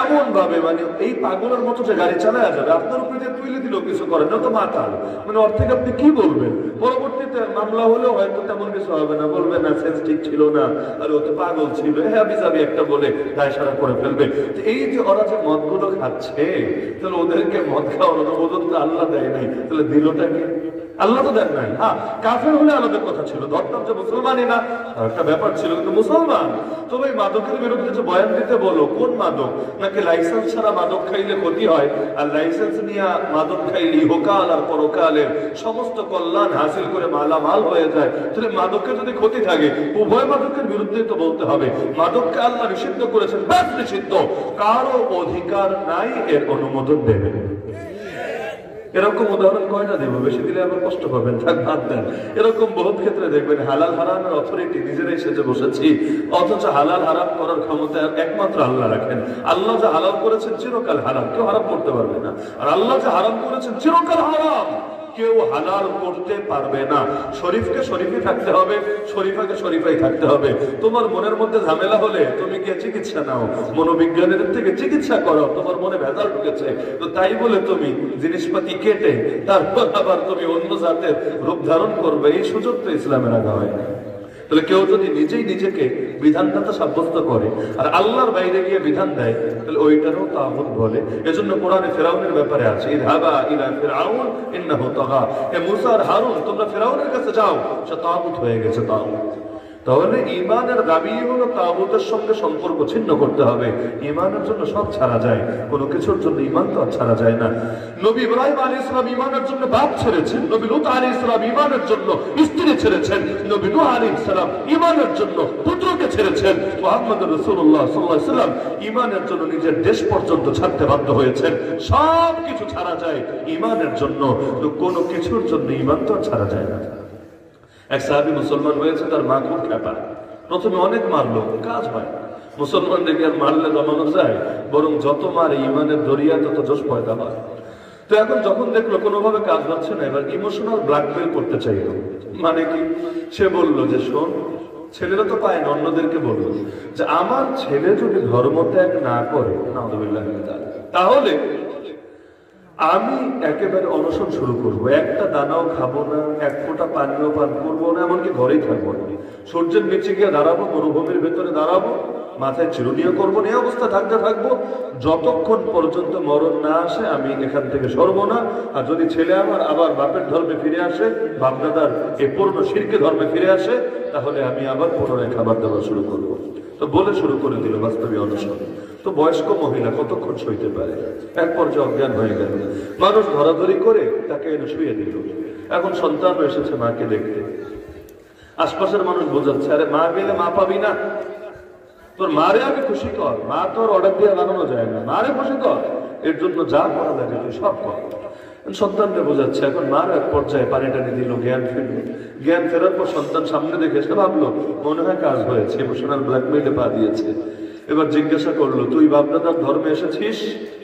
এমন ভাবে মানে এই পাগলের মতো যে গাড়ি চালায় যাবে, আপনার উপরে তুলে দিল কিছু করেন না তো মাতাল, মানে ওর থেকে আপনি কি বলবেন? পরবর্তীতে মামলা হলেও হয়তো তেমন কিছু হবে না, বলবে না সেন্স ঠিক ছিল না, আর ও তো পাগল ছিল, হ্যাঁ বিজাবি একটা বলে দায় সারা করে ফেলবে। এই যে ওরা যে মদগুলো খাচ্ছে, তাহলে ওদেরকে মদ খাওয়ার অনুমোদন তো আল্লাহ দেয় নাই, তাহলে দিলটাকে আল্লাহ তো দেন নাই। হ্যাঁ, কাফের হলে আলাদা কথা ছিল, ধরতাম যে মুসলমানই না, একটা ব্যাপার ছিল, কিন্তু মুসলমান তো ভাই মাদকের বিরুদ্ধে যে বয়ান দিতে বলো, কোন মাদক? নাকি লাইসেন্স ছাড়া মাদক খাইলে ক্ষতি হয়, আর লাইসেন্স নিয়ে মাদক খাইলে ইহকাল আর পরকালের সমস্ত কল্যাণ হাসিল করে মালামাল হয়ে যায়। তাহলে মাদকের যদি ক্ষতি থাকে, উভয় মাদকের বিরুদ্ধে তো বলতে হবে। মাদককে আল্লাহ নিষিদ্ধ করেছেন, ব্যাস নিষিদ্ধ, কারো অধিকার নাই এর অনুমোদন দেবে। এরকম উদাহরণ কয়টা দেবো, বেশি দিলে আবার কষ্ট পাবেন, থাক বাদ দেন। এরকম বহুত ক্ষেত্রে দেখবেন হালাল হারামের অথরিটি নিজেরাই সেজে বসেছি, অথচ হালাল হারাম করার ক্ষমতা একমাত্র আল্লাহ রাখেন। আল্লাহ যে হালাল করেছেন চিরকাল হারাম, কেউ হারাম করতে পারবে না, আর আল্লাহ যে হারাম করেছেন চিরকাল হারাম, কেউ হালাল করতে পারবে না। শরীফকে শরীফই থাকতে হবে, শরীফাকে শরীফাই থাকতে হবে। তোমার মনের মধ্যে ঝামেলা হলে তুমি গিয়ে চিকিৎসা নাও, মনোবিজ্ঞানীদের থেকে চিকিৎসা করো, তোমার মনে ভেজাল ঢুকেছে তো তাই বলে তুমি জিনিসপাতি কেটে তারপর আবার তুমি অন্য জাতের রূপ ধারণ করবে, এই সুযোগ তো ইসলামে রাখা হয় না। তাহলে কেউ যদি নিজেই নিজেকে বিধানদাতা সাব্যস্ত করে আর আল্লাহর বাইরে গিয়ে বিধান দেয়, তাহলে ওইটারও তাগুত বলে। এজন্য কোরআনে ফিরআউনের ব্যাপারে আছে, ইযহাবা ইলা ফিরআউন ইন্নাহু তাগা, হে মুসা আর হারুন তোমরা ফিরআউনের কাছে যাও, সে তাগুত হয়ে গেছে, তাগুত। তাহলে ঈমানের দাবি হলো তাগুতের সঙ্গে সম্পর্ক ছিন্ন করতে হবে। ঈমানের জন্য সব ছাড়া যায়, কোনো কিছুর জন্য ঈমান তো ছাড়া যায় না। নবী ইব্রাহিম আলাইহিস সালাম ঈমানের জন্য বাপ ছেড়েছেন, নবী লূত আলাইহিস সালাম ঈমানের জন্য স্ত্রী ছেড়েছেন, নবী নূহ আলাইহিস সালাম ঈমানের জন্য পুত্রকে ছেড়েছেন, মুহাম্মদ রাসূলুল্লাহ সাল্লাল্লাহু আলাইহি ওয়াসাল্লাম ঈমানের জন্য নিজের দেশ পর্যন্ত ছাড়তে বাধ্য হয়েছেন। সব কিছু ছাড়া যায় ঈমানের জন্য, তো কোনো কিছুর জন্য ঈমান তো ছাড়া যায় না। এক সাহাবী মুসলমান হয়েছে, তার মা খুব খেপা, প্রথমে অনেক মারলো, কাজ হয়। মুসলমান দেখে আর মারলে জমানো যায়, বরং যত মারে ইমানের দরিয়া তত জোশ পয়দা হয়। তো এখন যখন দেখলো কোনোভাবে কাজ হচ্ছে না, এবার ইমোশনাল ব্ল্যাকমেল করতে চাইল। মানে কি? সে বললো যে শোন, ছেলেরা তো পায় না, অন্যদেরকে বললো যে আমার ছেলে যদি ধর্ম ত্যাগ না করে নাউযুবিল্লাহ তাহলে আমি একেবারে অনশন শুরু করবো, একটা দানাও খাবো না, এক ফোঁটা পানীয় পান করবো না, এমনকি ঘরেই থাকবো না, সূর্যের নিচে গিয়ে দাঁড়াবো, মরুভূমির ভেতরে দাঁড়াবো, মাথায় চিরুনিও করবো না, এই অবস্থা থাকতে থাকবো যতক্ষণ পর্যন্ত মরণ না আসে, আমি এখান থেকে সরবো না। আর যদি ছেলে আমার আবার বাপের ধর্মে ফিরে আসে, বাপদাদার এই পূর্ণ শিরকে ধর্মে ফিরে আসে, তাহলে আমি আবার পুনরায় খাবার দাবার শুরু করবো। তো বলে শুরু করে দিল বাস্তবে অনশন। তো বয়স্ক মহিলা কতক্ষণ সইতে পারে? এক পর্যায়ে অজ্ঞান হয়ে গেল, মানুষ ধরাধরি করে তাকে এনে শুয়ে দিল। এখন সন্তান এসেছে মাকে দেখতে, আশপাশের মানুষ বোঝাচ্ছে আরে মা গেলে মা পাবি না, তোর মারে আগে খুশি কর, মা তোর অর্ডার দিয়ে বানানো যায় না, মারে খুশি কর, এর জন্য যা করা লাগে তুই সব কর। সন্তানকে বোঝাচ্ছে। এখন মার এক পর্যায়ে পানি টানি দিল, জ্ঞান ফিরল। জ্ঞান ফেরার পর সন্তান সামনে দেখে সে ভাবলো মনে হয় কাজ হয়েছে, ইমোশনাল ব্ল্যাকমেইলে পা দিয়েছে। এবার জিজ্ঞাসা করলো, তুই বাপদাদার ধর্মে এসেছিস,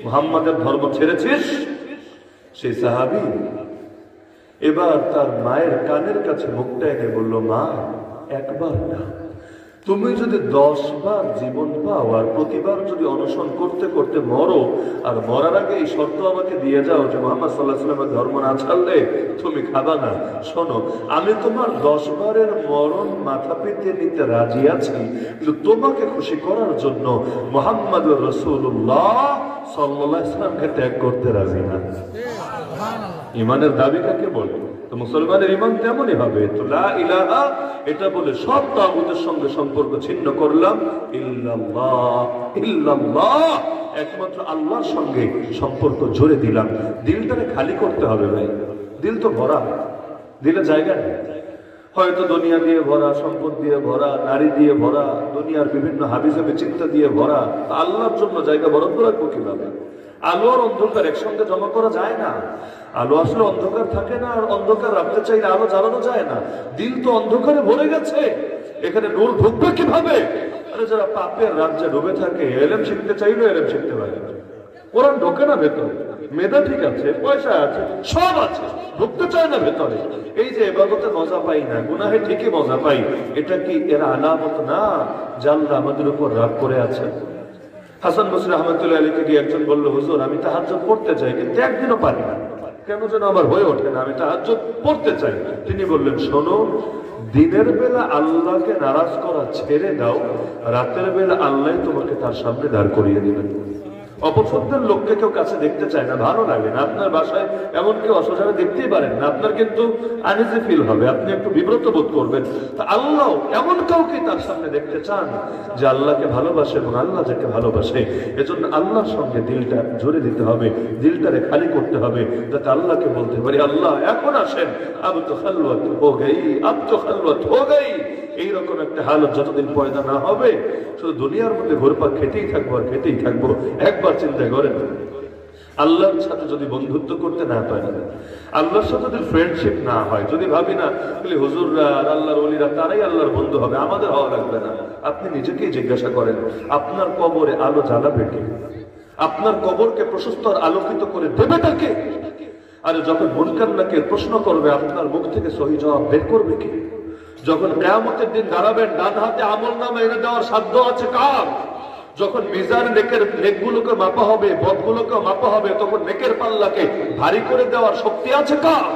মুহাম্মাদের ধর্ম ছেড়েছিস? সেই সাহাবী এবার তার মায়ের কানের কাছে মুখটা এনে বলল, মা একবার না, তুমি যদি 10 বার জীবন পাও আর প্রতিবার যদি অনশন করতে করতে মরো, আর মরার আগে এই শর্ত আমাকে দিয়ে যাও যে মুহাম্মদ সাল্লাল্লাহু আলাইহি ওয়াসাল্লামের ধর্ম না ছাড়লে তুমি খাবা না, শোনো আমি তোমার 10 বারের মরণ মাথা পেতে নিতে রাজি আছি, কিন্তু তোমাকে খুশি করার জন্য মুহাম্মদুর রাসূলুল্লাহ সাল্লাল্লাহু আলাইহি ওয়াসাল্লামকে ত্যাগ করতে রাজি না। ইমানের দাবি কাকে বলে? তো মুসলমানের ইমান তেমনই হবে। তো লা ইলাহা এটা বলে সব তাগুতের সঙ্গে সম্পর্ক ছিন্ন করলাম, ইল্লাল্লাহ ইল্লাল্লাহ একমাত্র আল্লাহর সঙ্গে সম্পর্ক জোরে দিলাম। দিলটাকে খালি করতে হবে ভাই, দিল তো ভরা, দিলে জায়গা নেই। হয়তো দুনিয়া দিয়ে ভরা, সম্পদ দিয়ে ভরা, নারী দিয়ে ভরা, দুনিয়ার বিভিন্ন হাবিজাবি চিন্তা দিয়ে ভরা, আল্লাহর জন্য জায়গা বরাদ্দ রাখবো কিভাবে? আলো আর অন্ধকার একসঙ্গে জমা করা যায় না। আলো আসলে অন্ধকার থাকে না, আর অন্ধকার রাখতে চাইলে আলো জ্বালানো যায় না। দিল তো অন্ধকারে ভরে গেছে, এখানে নূর ঢুকবে কিভাবে? আরে যারা পাপের রাজ্যে ডুবে থাকে, এলেম শিখতে চাইলে এলেম শিখতে পারে, কোরআন ঢোকে না ভেতরে। মেধা ঠিক আছে, পয়সা আছে, সব আছে, ঢুকতে চায় না ভেতরে। এই যে ইবাদতে মজা পাই না, গুনাহে ঠিকই মজা পাই, এটা কি এর আলামত না যে আল্লাহ আমাদের উপর রাগ করে আছে? হাসান বসরি রহমাতুল্লাহ আলাইহি গিয়ে একজন বলল, হুজুর আমি তাহাজ্জুদ পড়তে চাই কিন্তু একদিনও পারি না, কেন যেন আমার হয়ে ওঠে না, আমি তাহাজ্জুদ পড়তে চাই। তিনি বললেন, শোনো, দিনের বেলা আল্লাহকে নারাজ করা ছেড়ে দাও, রাতের বেলা আল্লাহ তোমাকে তার সামনে দাঁড় করিয়ে দিবেন। অপছন্দের লোককে কেউ কাছে দেখতে চায় না, ভালো লাগে না। আপনার বাসায় এমন কেউ অসহায় দেখতেই পারেন না, আপনার কিন্তু আনইজি ফিল হবে, আপনি একটু বিব্রত বোধ করবেন। তা আল্লাহ এমন কাউকে তার সামনে দেখতে চান যে আল্লাহকে ভালোবাসে এবং আল্লাহ যাকে ভালোবাসে। এজন্য আল্লাহর সঙ্গে দিলটা জুড়ে দিতে হবে, দিলটারে খালি করতে হবে, যাতে আল্লাহকে বলতে পারি, আল্লাহ এখন আসেন, আব তো খালওয়াত হো গই, আব তো খালওয়াত হো গই। এইরকম একটা হালত যতদিন পয়দা না হবে, শুধু দুনিয়ার মধ্যে ঘুরপাক খেতেই থাকবো আর খেতেই থাকবো। একবার চিন্তা করেন, আল্লাহর সাথে যদি বন্ধুত্ব করতে না পারি, আল্লাহর সাথে যদি ফ্রেন্ডশিপ না হয়, যদি ভাবি না খালি হুজুররা আর আল্লাহর ওলিরা তারাই আল্লাহর বন্ধু হবে, আমাদের হওয়া লাগবে না। আপনি নিজেকেই জিজ্ঞাসা করেন, আপনার কবরে আলো জ্বালাবে কে? আপনার কবরকে প্রশস্ত আর আলোকিত করে দেবেটা কে? আরে যখন মুনকার নাকির প্রশ্ন করবে, আপনার মুখ থেকে সহি জবাব বের করবে কে? যখন কিয়ামতের দিন দাঁড়াবেন, ডান হাতে আমলনামা এনে দেওয়ার সাধ্য আছে কার? যখন মিজান নেকগুলোকে মাপা হবে, বদগুলোকে মাপা হবে, তখন নেকের পাল্লাকে ভারী করে দেওয়ার শক্তি আছে কার?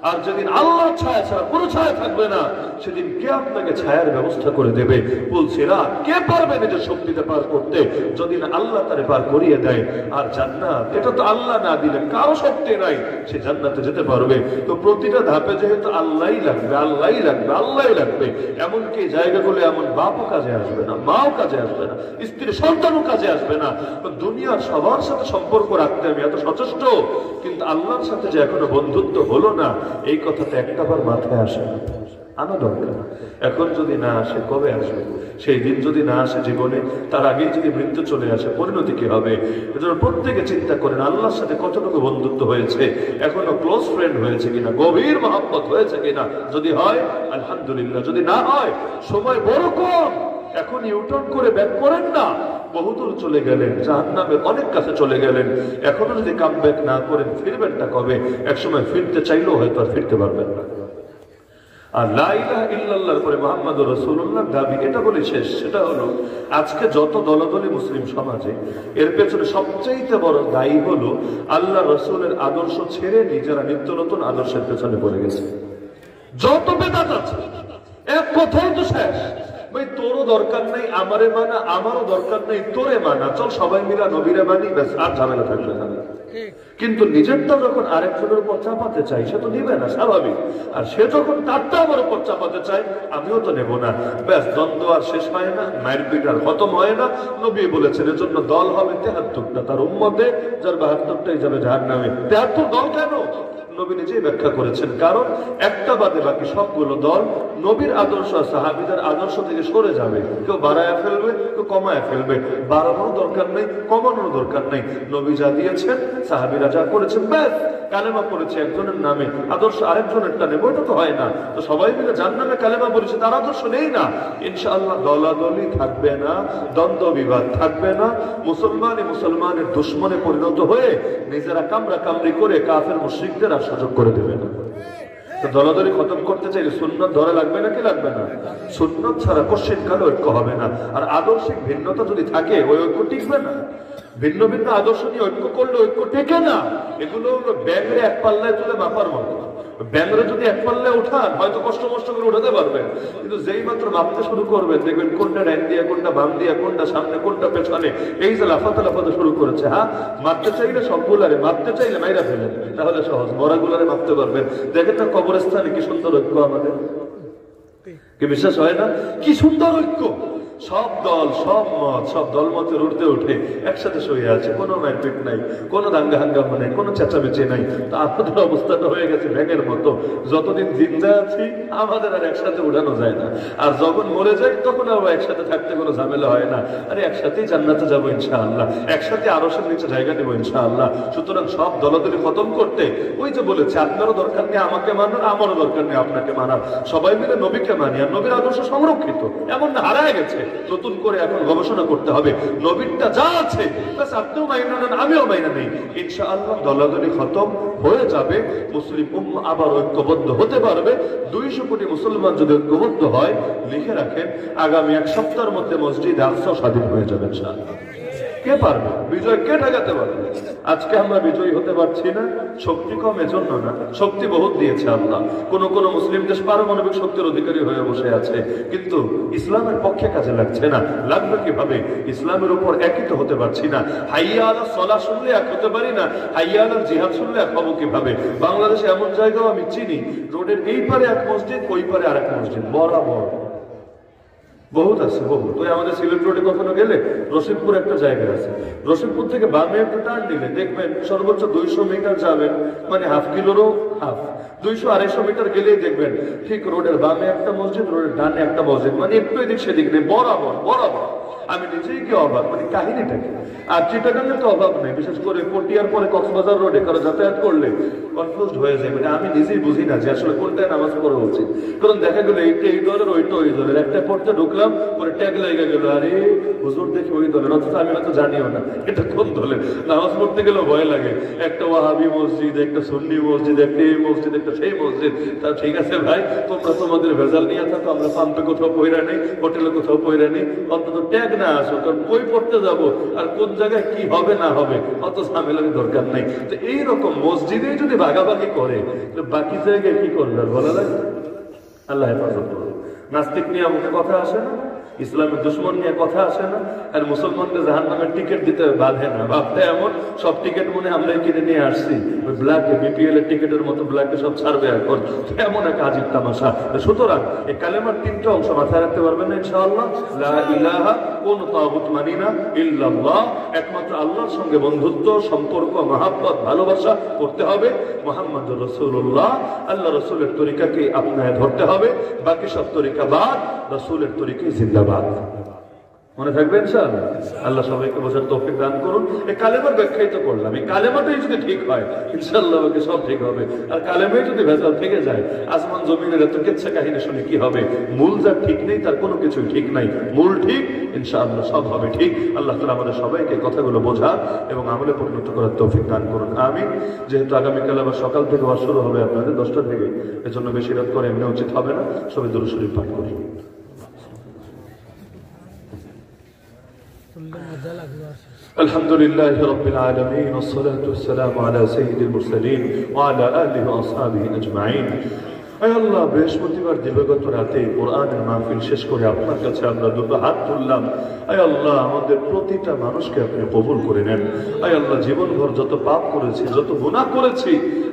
আর যেদিন আল্লাহ ছায়া ছাড়া কোনো ছায়া থাকবে না, সেদিন কে আপনাকে ছায়ার ব্যবস্থা করে দেবে? বলছে না, কে পারবে নিজের শক্তিতে পার করতে? যদি না আল্লাহ তারে পার করিয়ে দেয়। আর জান্নাত, এটা তো আল্লাহ না দিলে কারো শক্তি নাই, সে জান্নাতে যেতে পারবে। তো প্রতিটা ধাপে যেহেতু আল্লাহই লাগবে, আল্লাহই লাগবে, আল্লাহই লাগবে। এমনকি জায়গাগুলো এমন বাপও কাজে আসবে না, মাও কাজে আসবে না, স্ত্রী সন্তানও কাজে আসবে না। তো দুনিয়ার সবার সাথে সম্পর্ক রাখতে আমি এত সচেষ্ট, কিন্তু আল্লাহর সাথে যে এখনো বন্ধুত্ব হলো না, এই কথাটা একটাবার মাথায় আসে না, আনা দরকার। এখন যদি না আসে, কবে আসবে? সেই দিন যদি না আসে জীবনে, তার আগেই যদি মৃত্যু চলে আসে, পরিণতি কি হবে? এজন্য প্রত্যেকে চিন্তা করেন, আল্লাহর সাথে কতটুকু বন্ধুত্ব হয়েছে, এখনো ক্লোজ ফ্রেন্ড হয়েছে কিনা, গভীর মহব্বত হয়েছে কিনা। যদি হয় আলহামদুলিল্লাহ, যদি না হয় সময় বড় কম, এখন ইউটার্ন করে ব্যাক করেন না। বহুদূর চলে গেলেন, জাহান্নামের অনেক কাছে চলে গেলেন, এখনো যদি কাম ব্যাক না করেন, ফিরবেনটা কবে? একসময় ফিরতে চাইলেও হয়তো আর ফিরতে পারবেন না। আর লা ইলাহা ইল্লাল্লাহর পরে মুহাম্মাদুর রাসূলুল্লাহর দাবি, এটা বলে শেষ। সেটা হলো, আজকে যত দলাদলি মুসলিম সমাজে, এর পেছনে সবচাইতে বড় দায়ী হলো আল্লাহ রাসূলের আদর্শ ছেড়ে নিজেরা নিত্য নতুন আদর্শের পেছনে পড়ে গেছে। যত বেদাত আছে, এক কথাই তো শেষ। ভাই তোরও দরকার নেই আমারে মানা, আমারও দরকার নেই তোরে মানা, চল সবাই মিলা নবীরে মানি, ব্যাস, আর ঝামেলা থাকবে না। কিন্তু নিজেরটা যখন আরেকজনের উপর চাপাতে চাই, সে তো নিবে না, স্বাভাবিক। আর সে যখন তারটা আমার উপর চাপাতে চায়, আমিও তো নেব না, ব্যাস, দ্বন্দ্ব আর শেষ হয় না, মারপিট আর খতম হয় না। নবী বলেছেন, এর জন্য দল হবে ৭৩টা, তার উম্মতে যার ৭২টাই যাবে জাহান্নামে। ৭৩ দল কেন? নবী নিজেই ব্যাখ্যা করেছেন। কারণ একটা বাদে বাকি সবগুলো দল নবীর আদর্শ আর সাহাবীদের আদর্শ থেকে সরে যাবে। কেউ বাড়ায় ফেলবে, কেউ কমায় ফেলবে। বাড়ানোর দরকার নেই, কমানোর দরকার নেই। নবী যা দিয়েছেন, সাহাবীরা যা করেছেন, ব্যাস। কালেমা পড়েছে একজনের নামে, আদর্শ আরেকজনেরটা নেব, এটা তো হয় না। তো সবাই মিলে যার নামে কালেমা পড়েছে তার আদর্শ নেই না, ইনশাআল্লাহ দলাদলি থাকবে না, দ্বন্দ্ব বিবাদ থাকবে না। মুসলমানের দুশ্মনে পরিণত হয়ে নিজেরা কামরা কামড়ি করে কাফের মুশরিকদের আর সুযোগ করে দেবে না। তো দলাদলি খতম করতে চাইলে সুন্নত ধরা লাগবে নাকি লাগবে না? সুন্নত ছাড়া কোশ্চিন কালে ঐক্য হবে না। আর আদর্শিক ভিন্নতা যদি থাকে ওই ঐক্য টিকবে না। ভিন্ন ভিন্ন আদর্শ নিয়ে ঐক্য করলে ঐক্য টেকে না। এগুলো হলো ব্যাংরে এক পাল্লায় তুলে মাপার মতো। ব্যাংরে যদি এক পাল্লায় উঠান হয়তো কষ্ট করে উঠাতে পারবেন, কিন্তু যেই মাত্র মাপতে শুরু করবেন দেখবেন কোনটা ডাইন দিয়া, কোনটা বাম দিয়া, কোনটা সামনে, কোনটা পেছনে, এই যে লাফাতে শুরু করেছে। হ্যাঁ, মাপতে চাইলে সবগুলারে, মাপতে চাইলে মাইরা ফেলেন, তাহলে সহজ। মরাগুলারে মাপতে পারবেন। দেখেন না কবরস্থানে কি সুন্দর ঐক্য আমাদের, কি বিশ্বাস হয় না? কি সুন্দর ঐক্য! সব দল, সব মত, সব দল মতের উঠতে উঠে একসাথে শুয়ে আছে, কোনো মারপিট নাই, কোনো দাঙ্গা হাঙ্গামা নাই, কোনো চেঁচামেচি নাই। তো আমাদের অবস্থাটা হয়ে গেছে ব্যাঙের মতো। যতদিন জিন্দা আছি আমাদের আর একসাথে উঠানো যায় না, আর যখন মরে যাই তখন আবার একসাথে থাকতে কোনো ঝামেলা হয় না। আরে একসাথেই জান্নাতে যাবো ইনশাআল্লাহ, একসাথে আরশের নিচে জায়গা নেবো ইনশাআল্লাহ। সুতরাং সব দলাদলি খতম করতে ওই যে বলেছে, আপনারও দরকার নেই আমাকে মানার, আমারও দরকার নেই আপনাকে মানার। সবাই মিলে নবীকে মানি, আর নবীর আদর্শ সংরক্ষিত, এমন না হারায় গেছে। নতুন করে এখন গবেষণা করতে হবে। নবীরটা যা আছে বাস আপনিও মাইনা নেন, আমিও মাইনা নেই, ইনশাআল্লাহ দলাদলি খতম হয়ে যাবে। মুসলিম উম্মাহ আবার ঐক্যবদ্ধ হতে পারবে। 200 কোটি মুসলমান যদি ঐক্যবদ্ধ হয়, লিখে রাখেন আগামী এক সপ্তাহের মধ্যে মসজিদ আকসা স্বাধীন হয়ে যাবে ইনশাআল্লাহ। কে পারবে বিজয়, কে ঠেকাতে পারবে? আজকে আমরা বিজয়ী হতে পারছি না, শক্তি কম এজন্য না, শক্তি বহুত দিয়েছে আল্লাহ। কোন কোন মুসলিম দেশ পারমাণবিক শক্তির অধিকারী হয়ে বসে আছে, কিন্তু ইসলামের পক্ষে কাজে লাগছে না। লাগবে কিভাবে? ইসলামের উপর একই তো হতে পারছি না। হাইয়া আলা সালাহ শুনলে এক হতে পারি না, হাইয়া আলা জিহাদ শুনলে এক হবো কিভাবে? বাংলাদেশে এমন জায়গাও আমি চিনি, রোডের এই পারে এক মসজিদ, ওই পারে আরেক মসজিদ, বরাবর বহুত আছে, বহুত। ওই আমাদের সিলেট রোডে কখনো গেলে রশিদপুর একটা জায়গা আছে, রশিদপুর থেকে বামে একটা টার্ন দিলে দেখবেন সর্বোচ্চ 200 মিটার যাবেন, মানে হাফ কিলোরও হাফ, 200-250 মিটার গেলেই দেখবেন ঠিক রোডের বামে একটা মসজিদ, রোডের ডানে একটা মসজিদ, মানে একটু এদিক সেদিক নেই, বরাবর বরাবর। আমি নিজেই কি অবাক, মানে কাহিনীটা কি। আর চিটাগাংয়ে তো অভাব নেই, বিশেষ করে পটিয়ার পরে কক্সবাজার রোডে কারো যাতায়াত করলে কনফিউজড হয়ে যায়, মানে আমি নিজেই বুঝি না যে আসলে কোনটায় নামাজ পড়া উচিত। কারণ দেখা গেল এইটা এই দলের, ওইটা ওই দলের, একটা পড়তে ঢুকলাম পরে ট্যাগ লেগে গেল, আরে হুজুর দেখি ওই দলের, অথচ আমি হয়তো জানিও না এটা কোন দলের। নামাজ পড়তে গেলেও ভয় লাগে, একটা ওয়াহাবি মসজিদ, একটা সুন্নি মসজিদ, একটা এই মসজিদ, একটা সেই মসজিদ। তা ঠিক আছে ভাই, তোমরা তোমাদের ভেজাল নিয়ে থাকো, আমরা পাম্পে কোথাও পয়রা নেই, হোটেলে কোথাও পয়রা নেই, অন্তত ট্যাগ না আসো, কারণ বই পড়তে যাবো আর কোন জায়গায় কি হবে না হবে অত ঝামেলার দরকার নাই। তো এইরকম মসজিদে যদি ভাগাভাগি করে, বাকি জায়গায় কি করবে আর বলা লাগে? আল্লাহ হেফাজত করবে। নাস্তিক নিয়ে আমাকে কথা আসে না, ইসলামের দুশ্মন নিয়ে কথা আসে না, আর মুসলমানদের জাহান্নামের টিকিট দিতে বাধে না। ভাবতে এমন সব টিকিট মনে আমরাই কিনে নিয়ে আসছি, ওই ব্ল্যাকে বিপিএল এর টিকিটের মতো ব্ল্যাকে সব ছাড়বে এখন, এমন এক আজিব তামাশা। সুতরাং এই কালেমার 3টা অংশ মাথায় রাখতে পারবেন না ইনশাআল্লাহ। লা ইলাহা, কোন তাগুত মানি না, ইল্লাল্লাহ, একমাত্র আল্লাহর সঙ্গে বন্ধুত্ব, সম্পর্ক, মহাব্বত, ভালোবাসা করতে হবে। মুহাম্মদুর রাসূলুল্লাহ, আল্লাহ রাসূলের তরিকাকে আপনায় ধরতে হবে, বাকি সব তরিকা বাদ, রাসূলের তরিকায় জিন্দাবাদ। মনে থাকবে ইনশাআল্লাহ। আল্লাহ সবাইকে বোঝার তৌফিক দান করুন। এই কালেমার ব্যাখ্যাই তো করলাম, এই কালেমাটাই যদি ঠিক হয় ইনশাআল্লাহ বাকি সব ঠিক হবে। আর কালেমাই যদি ভেজাল থেকে যায়, আসমান জমিনের এত কিচ্ছা কাহিনী শুনে কি হবে? মূল যা ঠিক নেই তার কোনো কিছুই ঠিক নাই, মূল ঠিক, ইনশাআল্লাহ সব হবে ঠিক। আল্লাহ তাআলা আমাদের সবাইকে কথাগুলো বোঝার এবং আমলে পরিণত করার তৌফিক দান করুন, আমিন। যেহেতু আগামীকাল আবার সকাল থেকে ওয়াজ শুরু হবে আপনাদের 10টা থেকে, এজন্য বেশি রাত করে এমনি উচিত হবে না। সবাই দুরূদ শরীফ পাঠ করি। الحمد لله رب العالمين، والصلاة والسلام على سيد المرسلين وعلى آله وأصحابه أجمعين। আয় আল্লাহ, বৃহস্পতিবার দিবাগত রাতে কোরআনের মাহফিল শেষ করে আপনার কাছে আমরা দুটো হাত তুললাম। আয় আল্লাহ, আমাদের প্রতিটা মানুষকে আপনি কবুল করে নেন। আয় আল্লাহ, জীবনভর যত পাপ করেছি, যত গুনাহ করেছি,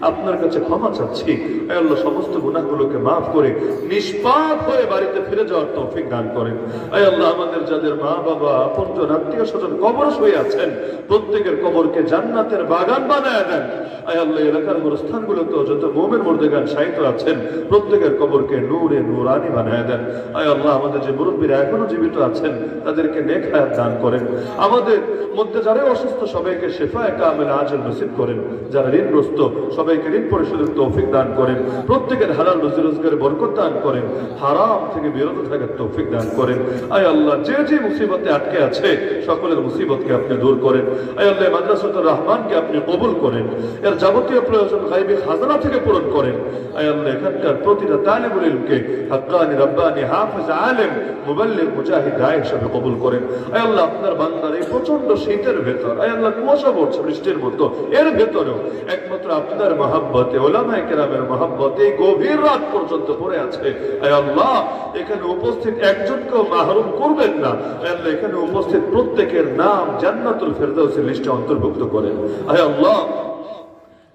আপনার কাছে ক্ষমা চাচ্ছি। আয় আল্লাহ, সমস্ত গুনাহগুলোকে মাফ করে নিষ্পাপ হয়ে বাড়িতে ফিরে যাওয়ার তৌফিক দান করেন। আয় আল্লাহ, আমাদের যাদের মা বাবা, আপনজন, আত্মীয় স্বজন কবর শুয়ে আছেন, প্রত্যেকের কবরকে জান্নাতের বাগান বানায় দেন। আয় আল্লাহ, এলাকার গোরস্থানগুলোতে যত মুমিন মুর্দেগান শায়িত আছেন, প্রত্যেকের কবরকে নূরে নূরানি বানায় দেন। আয় আল্লাহ, আমাদের যে মুরব্বীরা এখনো জীবিত আছেন, তাদেরকে নেক হায়াত দান করেন। আমাদের মধ্যে যারা অসুস্থ, সবাইকে শিফায়ে কামিল আজল নসিব করেন। যারা ঋণগ্রস্ত, সবাইকে ঋণ পরিশোধের তৌফিক দান করেন। প্রত্যেকের হালাল রুজি রোজগারে বরকত দান করেন। হারাম থেকে বিরত থাকার তৌফিক দান করেন। আয় আল্লাহ, যে যে মুসিবতে আটকে আছে, সকলের মুসিবতকে আপনি দূর করেন। আয় আল্লাহ, মাদ্রাসাতুর রহমানকে আপনি কবুল করেন। এর যাবতীয় প্রয়োজন গায়বী খাজানা থেকে পূরণ করেন। আয় আল্লাহ, এখানকার প্রতিটা তালিবুল ইলমকে হাক্কানি, রব্বানি, হাফেজ, আলেম, মুবাল্লিগ, মুজাহিদ, দাঈ হিসেবে কবুল করেন। আয় আল্লাহ, আপনার বান্দার এই প্রচন্ড শীতের ভেতর, আয় আল্লাহ, কুয়াশা পড়ছে বৃষ্টির মতো, এর ভেতরেও একমাত্র আপনার মহব্বতে, উলামায়ে কেরামের মহব্বতে গভীর রাত পর্যন্ত পড়ে আছে। আয় আল্লাহ, এখানে উপস্থিত একজনকেও মাহরুম করবেন না। আয় আল্লাহ, এখানে উপস্থিত প্রত্যেকের নাম জান্নাতুল ফেরদাউসের লিস্টে অন্তর্ভুক্ত করেন। আয় আল্লাহ,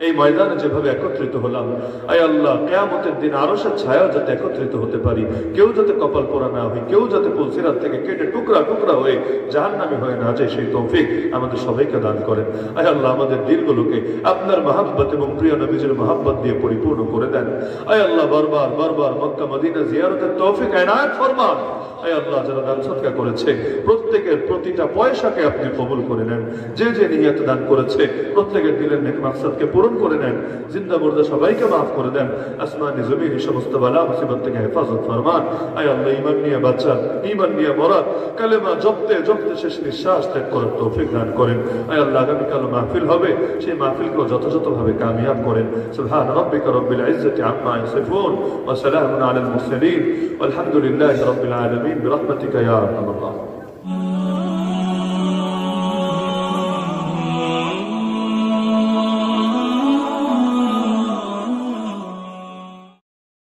এই ময়দানে যেভাবে একত্রিত হলাম, আয় আল্লাহ, কিয়ামতের দিন আরশের ছায়াও যাতে একত্রিত হতে পারি, কেউ যাতে কপাল পোড়া না হয়, কেউ যাতে পুলসিরাত থেকে কেটে টুকরা টুকরা হয়ে জাহান্নামী হয়ে না যায়, সেই তৌফিক আমাদের সবাইকে দান করেন। আয় আল্লাহ, আমাদের দিলগুলোকে আপনার মহব্বত এবং প্রিয় নবীজির মহব্বত দিয়ে পরিপূর্ণ করে দেন। আয় আল্লাহ, বারবার বারবার মক্কা মদিনা জিয়ারতের তৌফিক এনায়েত ফরমান। আয় আল্লাহ, যারা দান সদকা করেছে, প্রত্যেকের প্রতিটা পয়সাকে আপনি কবুল করে নেন। যে যে নিয়ত দান করেছে, প্রত্যেকের দিলের নেক মাকসাদকে পূরণ করে নেন। জিন্দা মুর্দা সবাইকে মাফ করে দেন। আসমানি জমিনি সমস্ত বালা মুসিবত থেকে হেফাজত ফরমান। আয় আল্লাহ, ঈমান নিয়ে বাঁচা, ঈমান নিয়ে মরা, কালেমা জপতে জপতে শেষ নিঃশ্বাস ত্যাগ করার তৌফিক দান করেন। আয় আল্লাহ, আগামীকাল মাহফিল হবে, সেই মাহফিলকেও যথাযথভাবে কামিয়াব করেন। সুবহান রাব্বিকা রাব্বিল ইজ্জাতি আম্মা ইয়াসিফুন ওয়া সালামুন আলাল মুরসালিন ওয়ালহামদুলিল্লাহি রাব্বিল আলামিন বিরহমাতিকা ইয়া আরহামার রাহিমিন।